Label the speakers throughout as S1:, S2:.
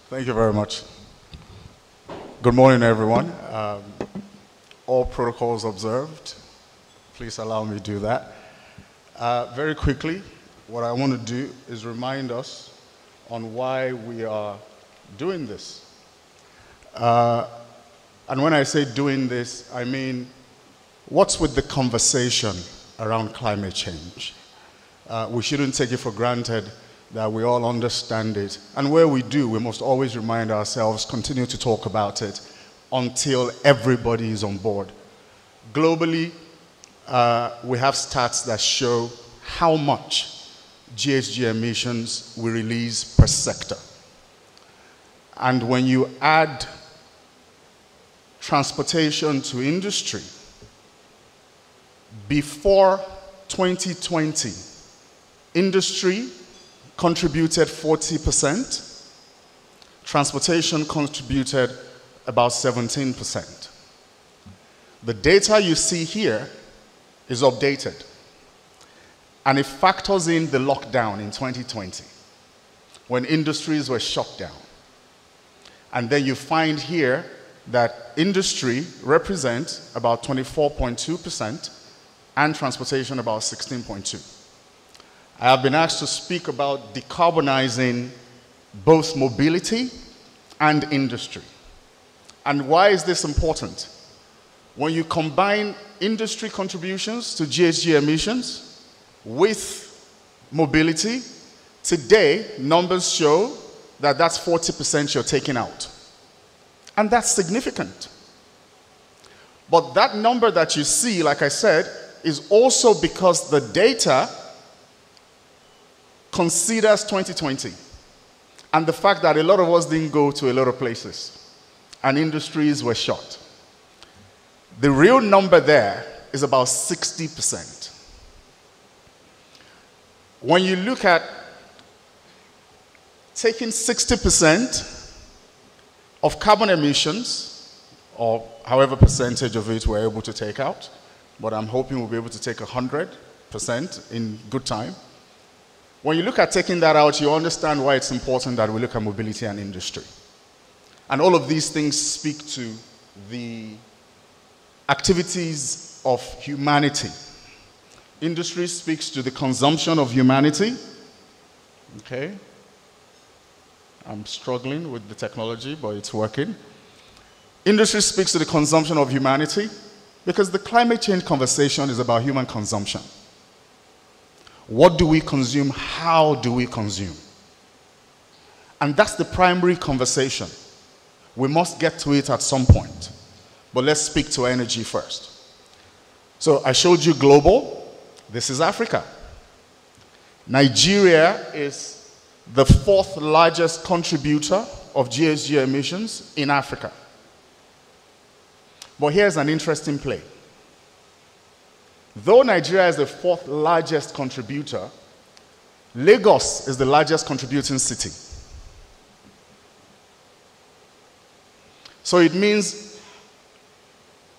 S1: Thank you very much. Good morning, everyone. All protocols observed. Please allow me to do that. Very quickly, what I want to do is remind us on why we are doing this. And when I say doing this, I mean, what's with the conversation around climate change? We shouldn't take it for granted that we all understand it. And where we do, we must always remind ourselves, continue to talk about it until everybody is on board. Globally, we have stats that show how much GHG emissions we release per sector. And when you add transportation to industry, before 2020, industry contributed 40%, transportation contributed about 17%. The data you see here is updated, and it factors in the lockdown in 2020, when industries were shut down. And then you find here that industry represents about 24.2% and transportation about 16.2%. I have been asked to speak about decarbonizing both mobility and industry. And why is this important? When you combine industry contributions to GHG emissions with mobility, today numbers show that that's 40% you're taking out. And that's significant. But that number that you see, like I said, is also because the data considers 2020 and the fact that a lot of us didn't go to a lot of places and industries were shut. The real number there is about 60%. When you look at taking 60% of carbon emissions, or however percentage of it we're able to take out, but I'm hoping we'll be able to take 100% in good time. When you look at taking that out, you understand why it's important that we look at mobility and industry. And all of these things speak to the activities of humanity. Industry speaks to the consumption of humanity. Okay. I'm struggling with the technology, but it's working. Industry speaks to the consumption of humanity because the climate change conversation is about human consumption. What do we consume? How do we consume? And that's the primary conversation. We must get to it at some point. But let's speak to energy first. So I showed you global. This is Africa. Nigeria is the 4th largest contributor of GHG emissions in Africa. But here's an interesting play. Though Nigeria is the 4th largest contributor, Lagos is the largest contributing city. So it means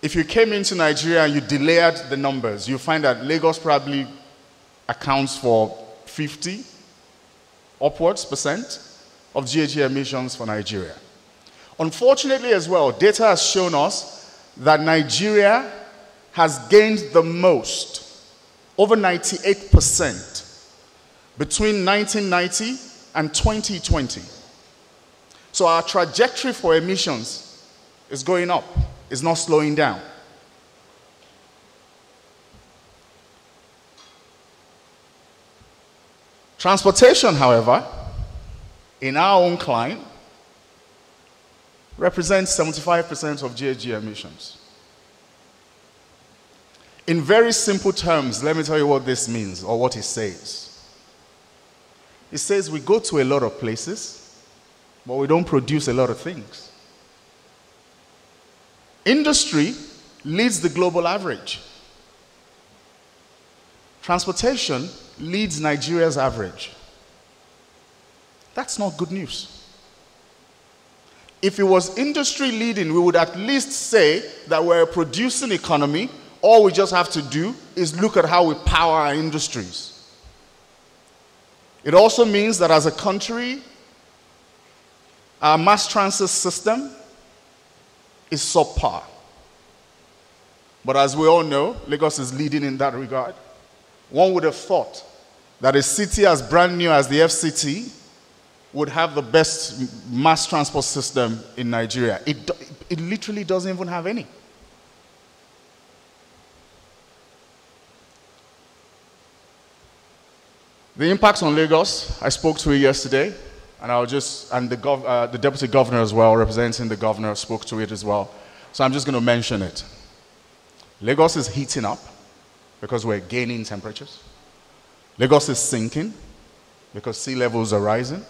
S1: if you came into Nigeria and you delayered the numbers, you find that Lagos probably accounts for 50 upwards percent of GHG emissions for Nigeria. Unfortunately as well, data has shown us that Nigeria has gained the most, over 98%, between 1990 and 2020. So our trajectory for emissions is going up, it's not slowing down. Transportation, however, in our own climate, represents 75% of GHG emissions. In very simple terms, let me tell you what this means, or what it says. It says we go to a lot of places, but we don't produce a lot of things. Industry leads the global average. Transportation leads Nigeria's average. That's not good news. If it was industry leading, we would at least say that we're a producing economy. All we just have to do is look at how we power our industries. It also means that as a country, Our mass transit system is subpar. But as we all know, Lagos is leading in that regard. One would have thought that a city as brand new as the FCT would have the best mass transport system in Nigeria. It literally doesn't even have any. The impact on Lagos, I spoke to it yesterday, and the deputy governor as well, representing the governor, spoke to it as well. So I'm just going to mention it. Lagos is heating up because we're gaining temperatures. Lagos is sinking because sea levels are rising.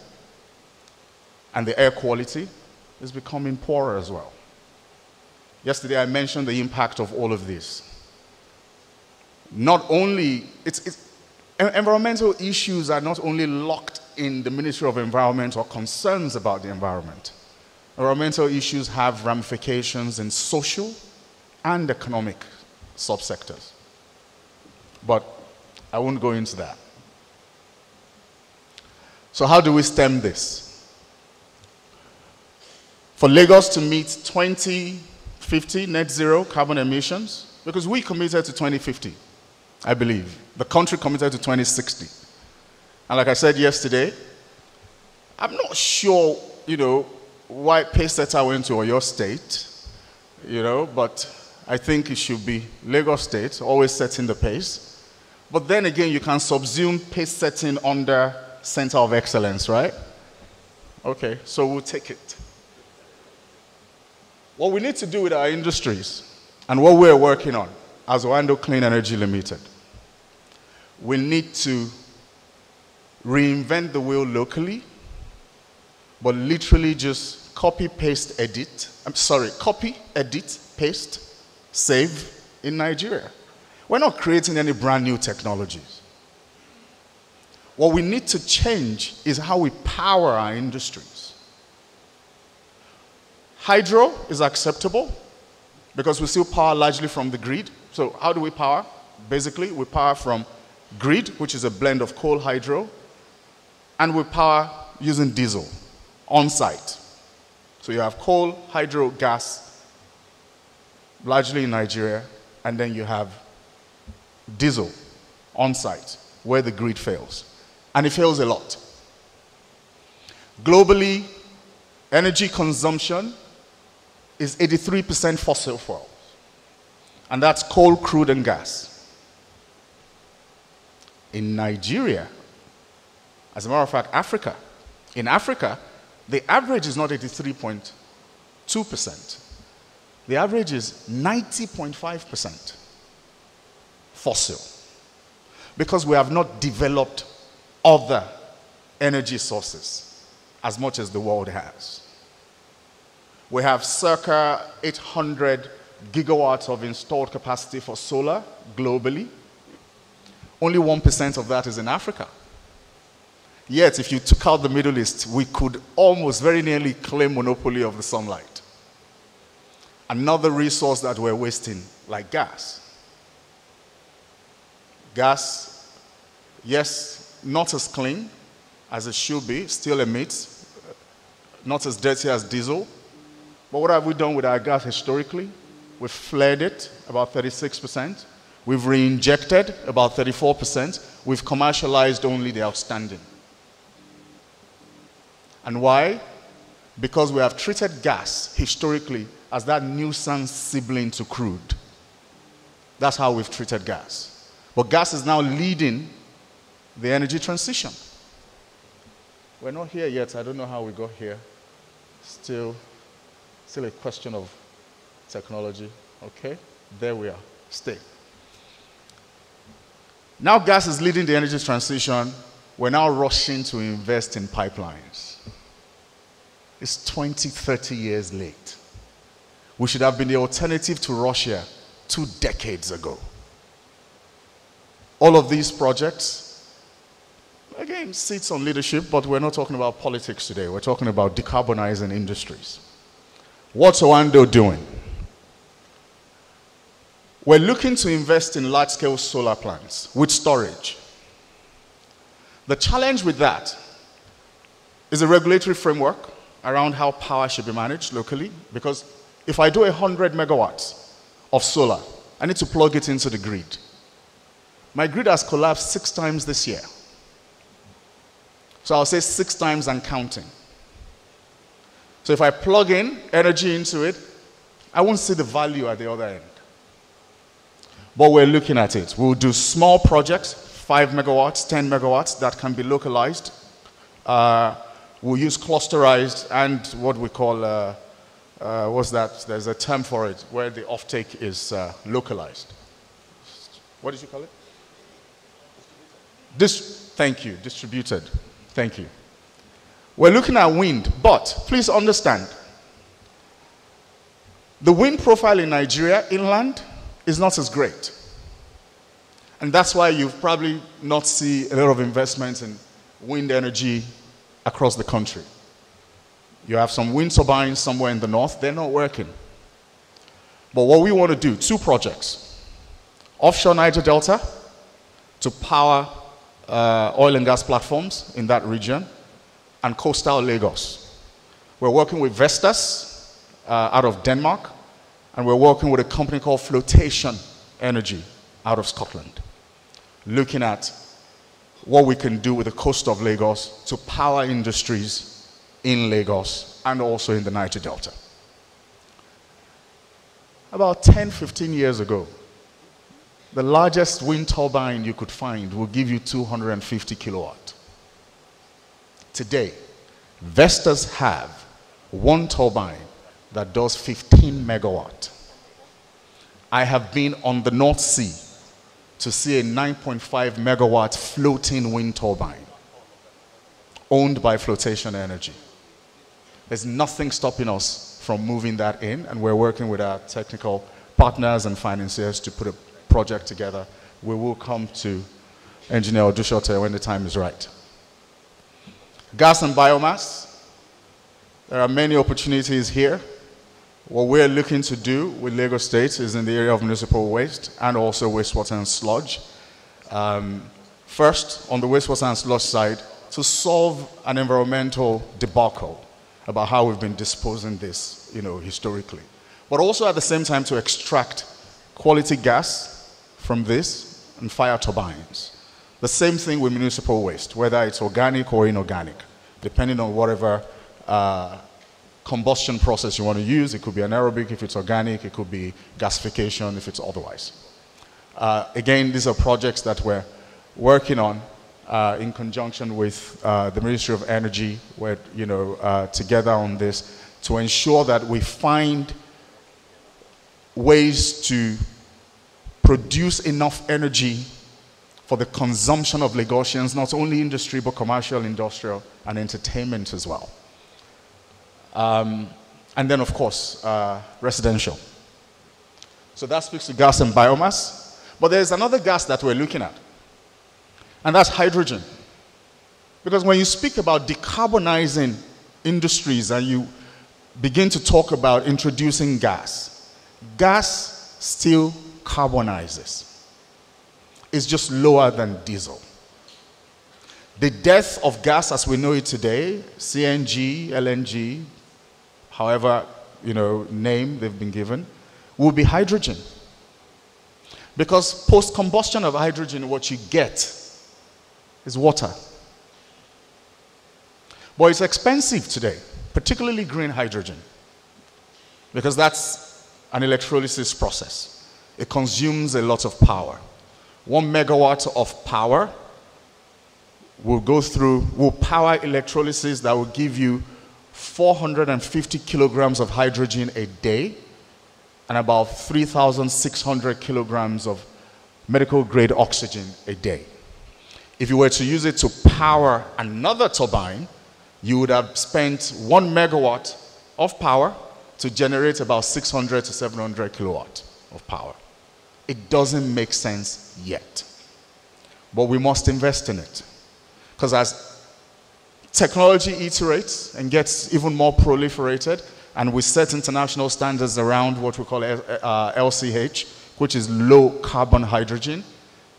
S1: And the air quality is becoming poorer as well. Yesterday I mentioned the impact of all of this. Not only, environmental issues are not only locked in the Ministry of Environment or concerns about the environment. Environmental issues have ramifications in social and economic subsectors. But I won't go into that. So how do we stem this? For Lagos to meet 2050 net zero carbon emissions, because we committed to 2050, I believe. The country committed to 2060. And like I said yesterday, I'm not sure, why Pacesetter went to Oyo State, but I think it should be Lagos State, always setting the pace. But then again, you can subsume pace setting under Center of Excellence, right? Okay, so we'll take it. What we need to do with our industries and what we're working on as Oando Clean Energy Limited, we need to reinvent the wheel locally, but literally just copy, edit, paste, save in Nigeria. We're not creating any brand new technologies. What we need to change is how we power our industries. Hydro is acceptable because we still power largely from the grid. So how do we power? Basically, we power from grid, which is a blend of coal hydro, and we power using diesel on-site. So you have coal, hydro, gas, largely in Nigeria, and then you have diesel on-site, where the grid fails. And it fails a lot. Globally, energy consumption is 83% fossil fuels. And that's coal, crude, and gas. In Nigeria, as a matter of fact, Africa, in Africa, the average is not 83.2%. The average is 90.5% fossil. Because we have not developed other energy sources as much as the world has. We have circa 800 gigawatts of installed capacity for solar globally. Only 1% of that is in Africa. Yet, if you took out the Middle East, we could almost very nearly claim monopoly of the sunlight. Another resource that we're wasting, like gas. Gas, yes, not as clean as it should be, still emits, not as dirty as diesel. But what have we done with our gas historically? We've flared it, about 36%. We've re-injected, about 34%. We've commercialized only the outstanding. And why? Because we have treated gas historically as that nuisance sibling to crude. That's how we've treated gas. But gas is now leading the energy transition. We're not here yet. I don't know how we got here. Still a question of technology. Okay, there we are. Stay. Now gas is leading the energy transition. We're now rushing to invest in pipelines. It's 20, 30 years late. We should have been the alternative to Russia 2 decades ago. All of these projects, again, sits on leadership, but we're not talking about politics today. We're talking about decarbonizing industries. What's Oando doing? We're looking to invest in large-scale solar plants with storage. The challenge with that is a regulatory framework around how power should be managed locally, because if I do 100 megawatts of solar, I need to plug it into the grid. My grid has collapsed 6 times this year. So I'll say 6 times and counting. So if I plug in energy into it, I won't see the value at the other end. But we're looking at it. We'll do small projects, 5 megawatts, 10 megawatts, that can be localized. We'll use clusterized and what we call, what's that? There's a term for it, where the offtake is localized. What did you call it? Thank you, distributed. Thank you. We're looking at wind, but please understand, the wind profile in Nigeria, inland, is not as great. And that's why you've probably not see a lot of investments in wind energy across the country. You have some wind turbines somewhere in the north, they're not working. But what we want to do, 2 projects. Offshore Niger Delta to power oil and gas platforms in that region, and coastal Lagos. We're working with Vestas out of Denmark, and we're working with a company called Flotation Energy out of Scotland, looking at what we can do with the coast of Lagos to power industries in Lagos and also in the Niger Delta. About 10, 15 years ago, the largest wind turbine you could find will give you 250 kilowatt. Today, Vestas have 1 turbine that does 15 megawatt. I have been on the North Sea to see a 9.5 megawatt floating wind turbine owned by Flotation Energy. There's nothing stopping us from moving that in, and we're working with our technical partners and financiers to put a project together. We will come to Engineer Odushote when the time is right. Gas and biomass. There are many opportunities here. What we're looking to do with Lagos State is in the area of municipal waste and also wastewater and sludge. First, on the wastewater and sludge side, to solve an environmental debacle about how we've been disposing this, historically. But also at the same time to extract quality gas from this and fire turbines. The same thing with municipal waste, whether it's organic or inorganic, depending on whatever combustion process you want to use. It could be anaerobic if it's organic, it could be gasification if it's otherwise. Again, these are projects that we're working on in conjunction with the Ministry of Energy. We're together on this to ensure that we find ways to produce enough energy for the consumption of Lagosians, not only industry, but commercial, industrial, and entertainment as well. And then, of course, residential. So that speaks to gas and biomass. But there's another gas that we're looking at, and that's hydrogen. Because when you speak about decarbonizing industries and you begin to talk about introducing gas, gas still carbonizes. It's just lower than diesel. The death of gas as we know it today, CNG, LNG, however, name they've been given, will be hydrogen. Because post-combustion of hydrogen, what you get is water. But it's expensive today, particularly green hydrogen, because that's an electrolysis process. It consumes a lot of power. 1 megawatt of power will power electrolysis that will give you 450 kilograms of hydrogen a day and about 3,600 kilograms of medical grade oxygen a day. If you were to use it to power another turbine, you would have spent 1 megawatt of power to generate about 600 to 700 kilowatt of power. It doesn't make sense yet, but we must invest in it. Because as technology iterates and gets even more proliferated, and we set international standards around what we call LCH, which is low carbon hydrogen,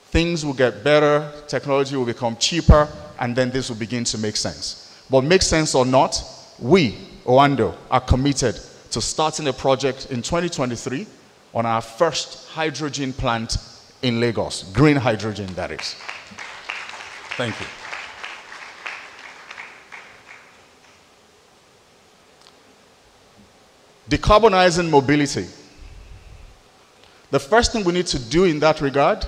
S1: things will get better, technology will become cheaper, and then this will begin to make sense. But make sense or not, we Oando, are committed to starting a project in 2023 on our first hydrogen plant in Lagos. Green hydrogen, that is. Thank you. Decarbonizing mobility. The first thing we need to do in that regard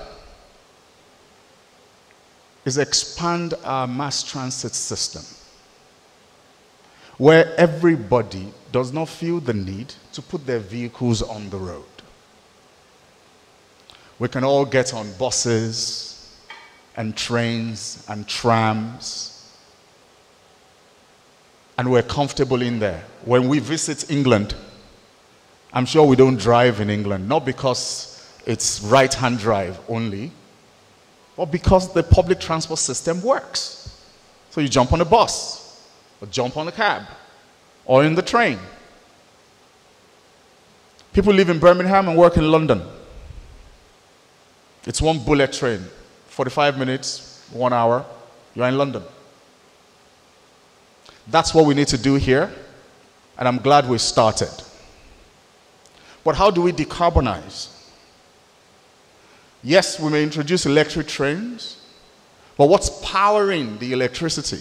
S1: is expand our mass transit system, where everybody does not feel the need to put their vehicles on the road. We can all get on buses and trains and trams, and we're comfortable in there. When we visit England, I'm sure we don't drive in England, not because it's right-hand drive only, but because the public transport system works. So you jump on a bus, or jump on a cab, or in the train. People live in Birmingham and work in London. It's one bullet train, 45 minutes, 1 hour, you're in London. That's what we need to do here, and I'm glad we started. But how do we decarbonize? Yes, we may introduce electric trains, but what's powering the electricity?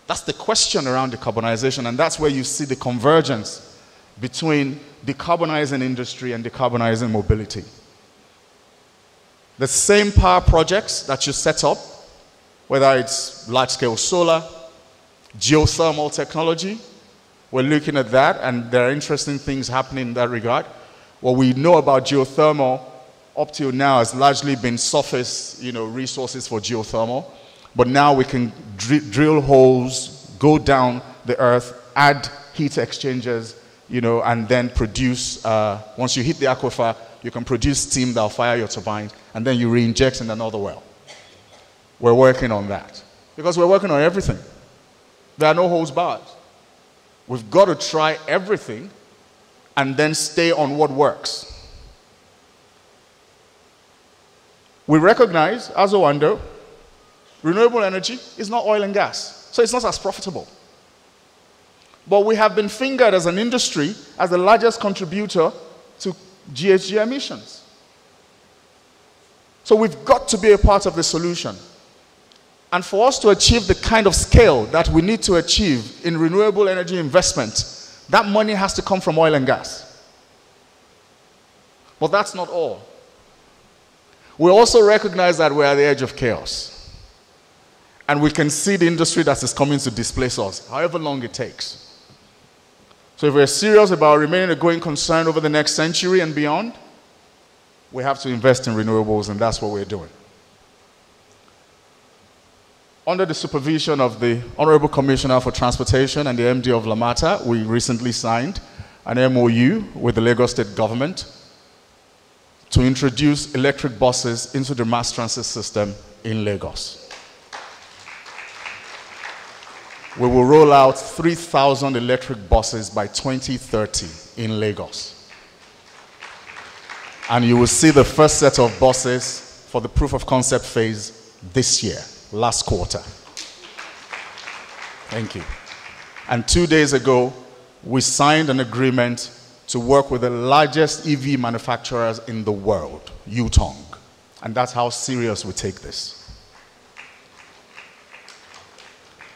S1: That's the question around decarbonization, and that's where you see the convergence between decarbonizing industry and decarbonizing mobility. The same power projects that you set up, whether it's large-scale solar, geothermal technology, we're looking at that, and there are interesting things happening in that regard. What we know about geothermal up till now has largely been surface, resources for geothermal. But now we can drill holes, go down the earth, add heat exchangers, and then produce, once you hit the aquifer, you can produce steam that will fire your turbine, and then you re-inject in another well. We're working on that. Because we're working on everything. There are no holds barred. We've got to try everything and then stay on what works. We recognize, as Oando, renewable energy is not oil and gas, so it's not as profitable. But we have been fingered as an industry as the largest contributor to GHG emissions. So we've got to be a part of the solution. And for us to achieve the kind of scale that we need to achieve in renewable energy investment, that money has to come from oil and gas. But that's not all. We also recognize that we're at the edge of chaos. And we can see the industry that is coming to displace us, however long it takes. So if we're serious about remaining a going concern over the next century and beyond, we have to invest in renewables, and that's what we're doing. Under the supervision of the Honorable Commissioner for Transportation and the MD of Lamata, we recently signed an MOU with the Lagos State government to introduce electric buses into the mass transit system in Lagos. We will roll out 3,000 electric buses by 2030 in Lagos. And you will see the first set of buses for the proof of concept phase this year. Last quarter. Thank you. And 2 days ago, we signed an agreement to work with the largest EV manufacturers in the world, Yutong. And that's how serious we take this.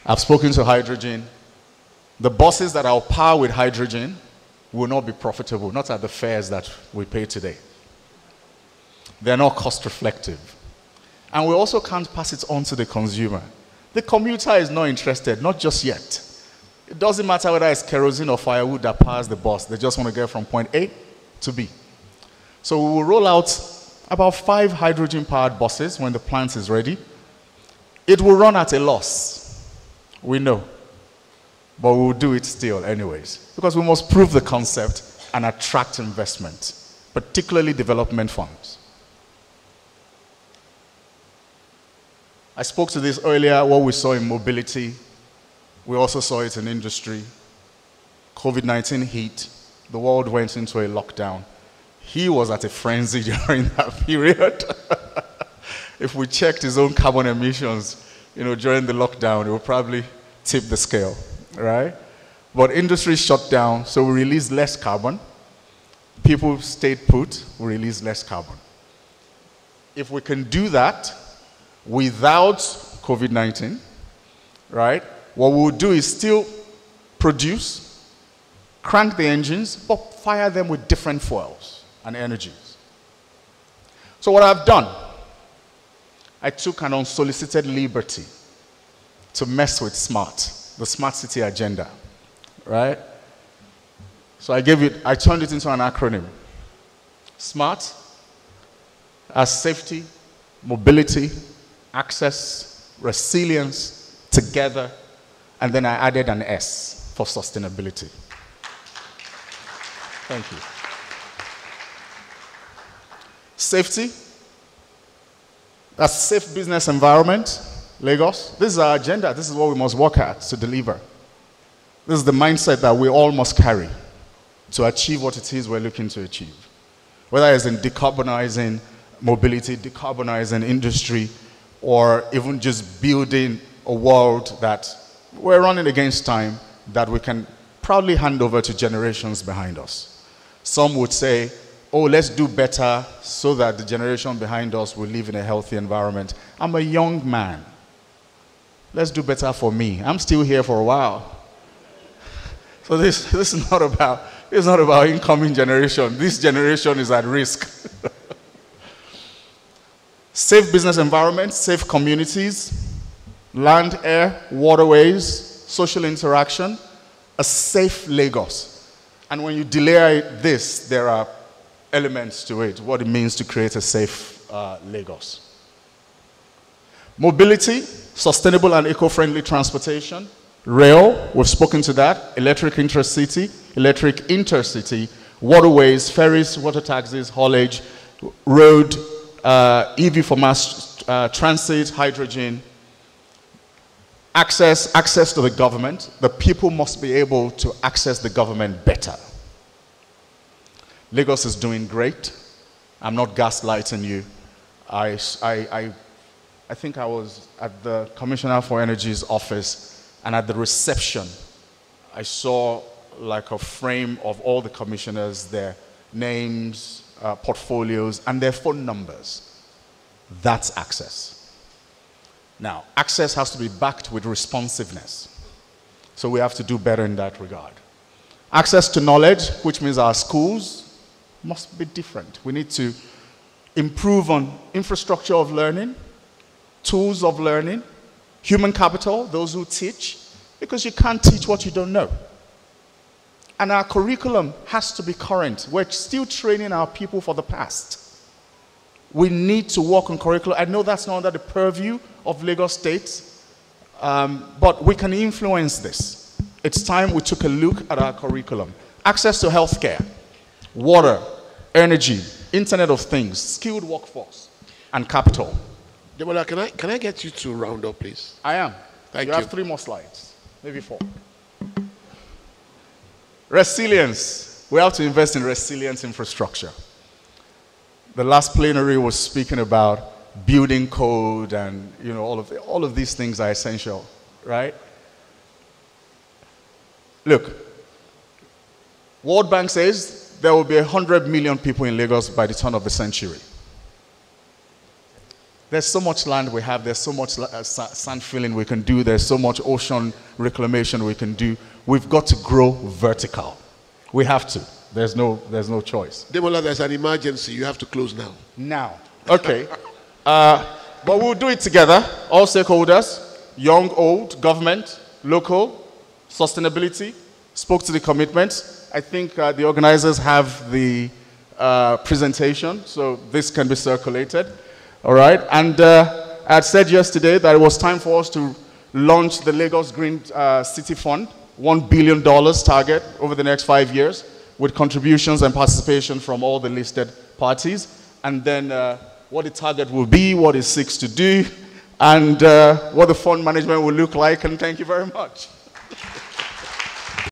S1: I've spoken to hydrogen. The buses that are powered with hydrogen will not be profitable, not at the fares that we pay today. They're not cost reflective. And we also can't pass it on to the consumer. The commuter is not interested, not just yet. It doesn't matter whether it's kerosene or firewood that powers the bus. They just want to get from point A to B. So we will roll out about 5 hydrogen-powered buses when the plant is ready. It will run at a loss. We know. But we will do it still anyways. Because we must prove the concept and attract investment, particularly development funds. I spoke to this earlier, what we saw in mobility. We also saw it in industry. COVID-19 hit. The world went into a lockdown. He was at a frenzy during that period. If we checked his own carbon emissions, during the lockdown, it would probably tip the scale, right? But industry shut down, so we released less carbon. People stayed put, we released less carbon. If we can do that without COVID-19, right, what we'll do is still produce, crank the engines, but fire them with different fuels and energies. So what I've done, I took an unsolicited liberty to mess with SMART, the Smart City Agenda, right? So I turned it into an acronym. SMART as safety, mobility, access, resilience, together, and then I added an S for sustainability. Thank you. Safety, a safe business environment, Lagos. This is our agenda. This is what we must work at to deliver. This is the mindset that we all must carry to achieve what it is we're looking to achieve. Whether it's in decarbonizing mobility, decarbonizing industry, or even just building a world that we're running against time that we can proudly hand over to generations behind us. Some would say, oh, let's do better so that the generation behind us will live in a healthy environment. I'm a young man. Let's do better for me. I'm still here for a while. So this is not about incoming generation. This generation is at risk. Safe business environments, safe communities, land, air, waterways, social interaction, a safe Lagos. And when you delay this, there are elements to it, what it means to create a safe Lagos. Mobility, sustainable and eco-friendly transportation, rail, we've spoken to that, electric intercity, waterways, ferries, water taxis, haulage, road, EV for mass transit, hydrogen, access to the government. The people must be able to access the government better. Lagos is doing great. I'm not gaslighting you. I think I was at the Commissioner for Energy's office, and at the reception, I saw like a frame of all the commissioners, their names, portfolios, and their phone numbers. That's access. Now, access has to be backed with responsiveness. So we have to do better in that regard. Access to knowledge, which means our schools, must be different. We need to improve on infrastructure of learning, tools of learning, human capital, those who teach, because you can't teach what you don't know. And our curriculum has to be current. We're still training our people for the past. We need to work on curriculum. I know that's not under the purview of Lagos State, but we can influence this. It's time we took a look at our curriculum. Access to healthcare, water, energy, Internet of Things, skilled workforce, and capital.
S2: Ademola, can I get you to round up, please?
S1: I am.
S2: Thank you.
S1: You have 3 more slides, maybe 4. Resilience. We have to invest in resilient infrastructure. The last plenary was speaking about building code, and all of these things are essential, right? Look, World Bank says there will be 100 million people in Lagos by the turn of the century. There's so much land we have, there's so much sand filling we can do, there's so much ocean reclamation we can do. We've got to grow vertical. We have to. There's no choice.
S2: Ademola, there's an emergency. You have to close now.
S1: Now. Okay. But we'll do it together. All stakeholders, young, old, government, local, sustainability, spoke to the commitments. I think the organizers have the presentation, so this can be circulated. All right. And I had said yesterday that it was time for us to launch the Lagos Green City Fund, $1 billion target over the next 5 years, with contributions and participation from all the listed parties. And then what the target will be, what it seeks to do, and what the fund management will look like. And thank you very much.